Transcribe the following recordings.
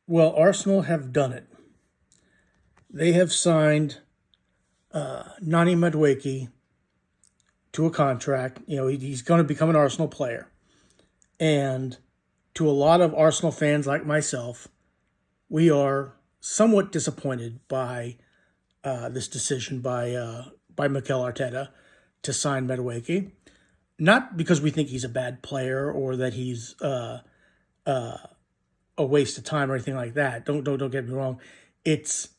Well, Arsenal have done it. They have signed Noni Madueke to a contract. He's going to become an Arsenal player. And to a lot of Arsenal fans like myself, we are somewhat disappointed by this decision by Mikel Arteta to sign Madueke. Not because we think he's a bad player or that he's a waste of time or anything like that. Don't get me wrong. It's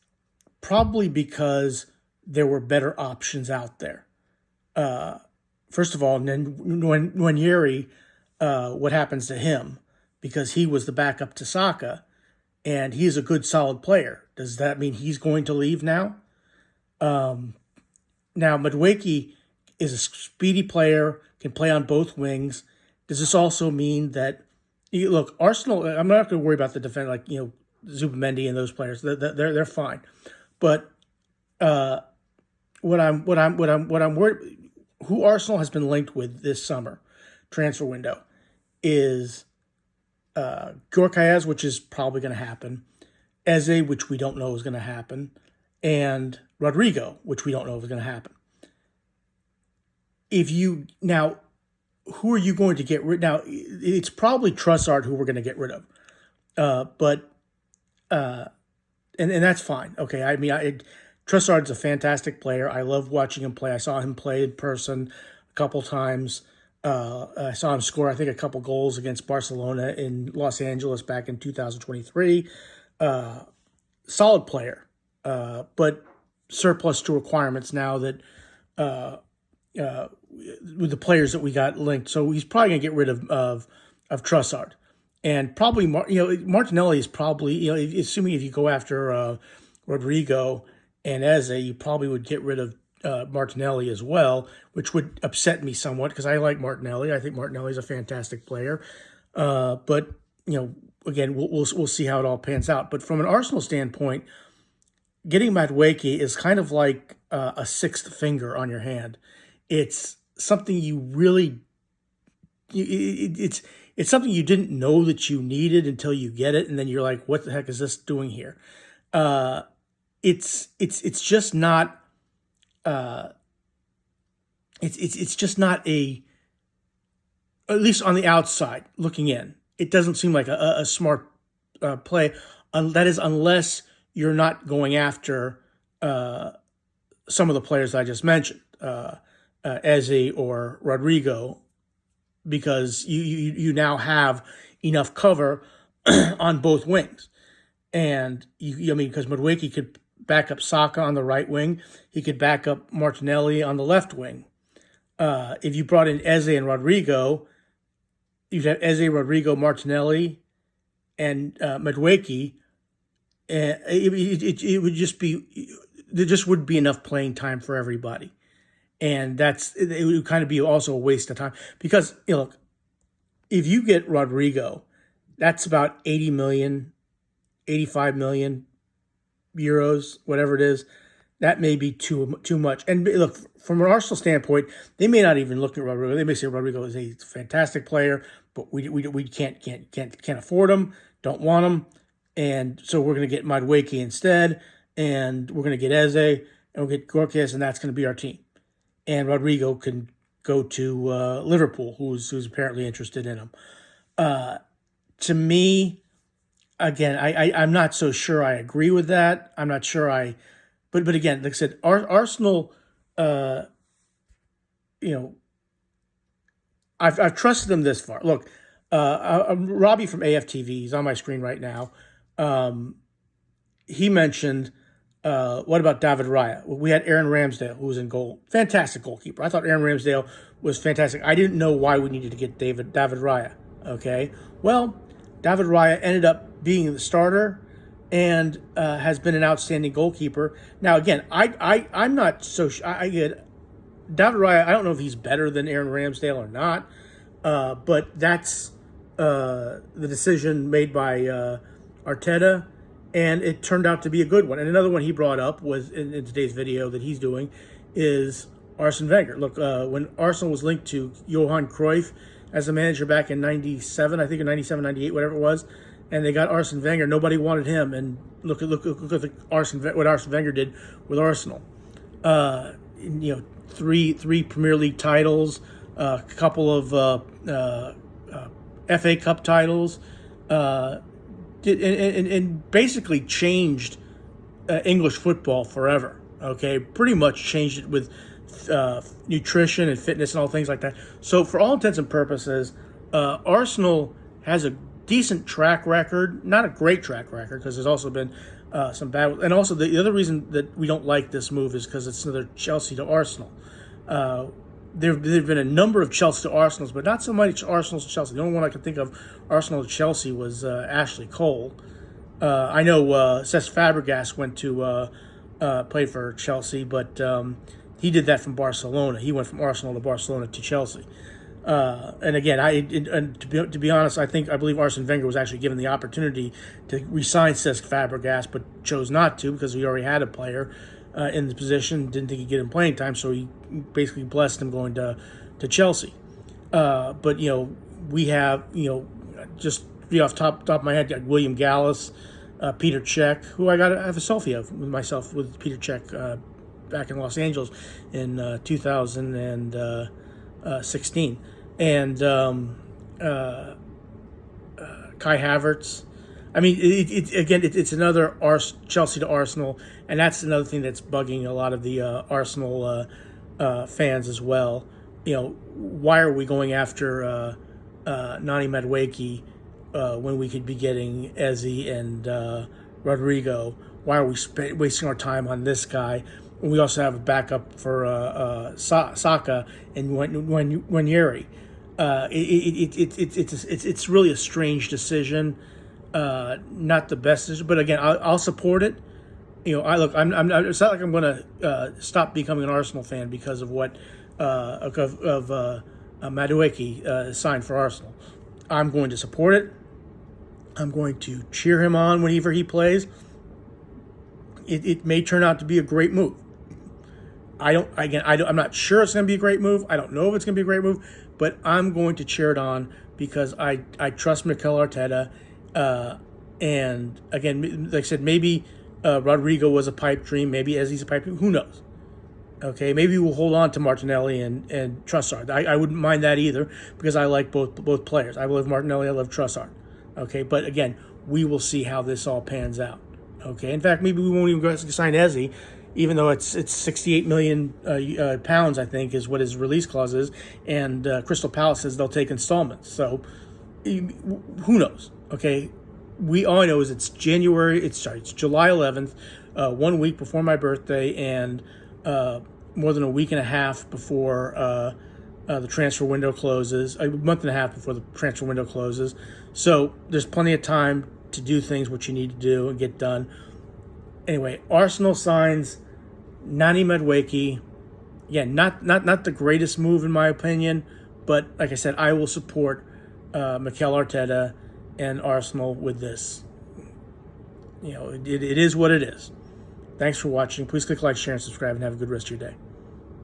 probably because there were better options out there. First of all, and then when Yeri, what happens to him? Because he was the backup to Saka, and he is a good, solid player. Does that mean he's going to leave now? Now, Madueke is a speedy player, can play on both wings. Does this also mean that, look, Arsenal, I'm not going to worry about the defense, like, Zubimendi and those players. They're fine. But what I'm worried, who Arsenal has been linked with this summer transfer window is Gorkayaz, which is probably going to happen, Eze, which we don't know is going to happen, and Rodrigo, which we don't know is going to happen. Who are you going to get rid? Now, it's probably Trossard who we're going to get rid of, and that's fine. Okay, Trossard's a fantastic player. I love watching him play. I saw him play in person a couple times. I saw him score, I think, a couple goals against Barcelona in Los Angeles back in 2023. Solid player, but surplus to requirements now that with the players that we got linked. So he's probably going to get rid of Trossard. And probably, Martinelli is probably, assuming if you go after Rodrigo and Eze, you probably would get rid of Martinelli as well, which would upset me somewhat because I like Martinelli. I think Martinelli is a fantastic player. But, again, we'll see how it all pans out. But from an Arsenal standpoint, getting Madueke is kind of like a sixth finger on your hand. It's something you really, it's something you didn't know that you needed until you get it, and then you're like, "What the heck is this doing here?" It's just not. It's just not at least on the outside looking in, it doesn't seem like a smart play. That is, unless you're not going after some of the players I just mentioned, Eze or Rodrigo, because you now have enough cover on both wings. And, because Madueke could back up Saka on the right wing. He could back up Martinelli on the left wing. If you brought in Eze and Rodrigo, you'd have Eze, Rodrigo, Martinelli, and Madueke. It would just be, there just wouldn't be enough playing time for everybody. And it would kind of be also a waste of time. Because, look, if you get Rodrigo, that's about 80 million, 85 million euros, whatever it is. That may be too much. And look, from an Arsenal standpoint, they may not even look at Rodrigo. They may say Rodrigo is a fantastic player, but we can't afford him, don't want him, and so we're going to get Madueke instead, and we're going to get Eze, and we'll get Gorkes, and that's going to be our team. And Rodrigo can go to Liverpool, who's apparently interested in him. To me, again, I'm not so sure I agree with that. I'm not sure but again, like I said, Arsenal, I've trusted them this far. Look, Robbie from AFTV, he's on my screen right now. He mentioned, what about David Raya? We had Aaron Ramsdale, who was in goal. Fantastic goalkeeper. I thought Aaron Ramsdale was fantastic. I didn't know why we needed to get David Raya. Okay, well, David Raya ended up being the starter and has been an outstanding goalkeeper. Now, again, I'm not so sure. I get David Raya. I don't know if he's better than Aaron Ramsdale or not, but that's the decision made by Arteta, and it turned out to be a good one. And another one he brought up was in today's video that he's doing is Arsene Wenger. Look, when Arsenal was linked to Johan Cruyff as a manager back in 97, I think in 97, 98, whatever it was, and they got Arsene Wenger. Nobody wanted him, and look at what Arsene Wenger did with Arsenal. Three Premier League titles, a couple of FA Cup titles, and basically changed English football forever. Okay, pretty much changed it with nutrition and fitness and all things like that. So for all intents and purposes, Arsenal has a decent track record, not a great track record, because there's also been some bad. And also the other reason that we don't like this move is because it's another Chelsea to Arsenal. There have been a number of Chelsea to Arsenals, but not so much Arsenal to Chelsea. The only one I could think of Arsenal to Chelsea was Ashley Cole. I know Cesc Fabregas went to play for Chelsea, but he did that from Barcelona. He went from Arsenal to Barcelona to Chelsea. And again, to be honest, I believe Arsene Wenger was actually given the opportunity to re-sign Cesc Fabregas, but chose not to because he already had a player in the position. Didn't think he'd get him playing time, so he basically blessed him going to Chelsea. But we have just off top of my head, got William Gallas, Peter Cech, who I have a selfie of with Peter Cech back in Los Angeles in 2016. And Kai Havertz. I mean, it's another Chelsea to Arsenal, and that's another thing that's bugging a lot of the Arsenal fans as well. Why are we going after Noni Madueke when we could be getting Eze and Rodrigo? Why are we wasting our time on this guy when we also have a backup for Saka and Nwaneri? It's really a strange decision. Not the best decision, but again, I'll support it. It's not like I'm going to stop becoming an Arsenal fan because of what Madueke signed for Arsenal. I'm going to support it. I'm going to cheer him on whenever he plays. It may turn out to be a great move. I'm not sure it's going to be a great move. I don't know if it's going to be a great move, but I'm going to cheer it on because I trust Mikel Arteta. And again, like I said, maybe Rodrigo was a pipe dream. Maybe Eze's a pipe dream. Who knows? Okay, maybe we'll hold on to Martinelli and Trossard. I wouldn't mind that either because I like both players. I love Martinelli. I love Trossard. Okay, but again, we will see how this all pans out. Okay, in fact, maybe we won't even go sign Eze, even though it's 68 million pounds, I think, is what his release clause is, and Crystal Palace says they'll take installments. So who knows? Okay, we all know is it's July 11th, 1 week before my birthday, and more than a week and a half before the transfer window closes, a month and a half before the transfer window closes. So there's plenty of time to do things what you need to do and get done. Anyway, Arsenal signs Noni Madueke. Yeah, not the greatest move in my opinion, but like I said, I will support Mikel Arteta and Arsenal with this. It is what it is. Thanks for watching. Please click like, share, and subscribe, and have a good rest of your day.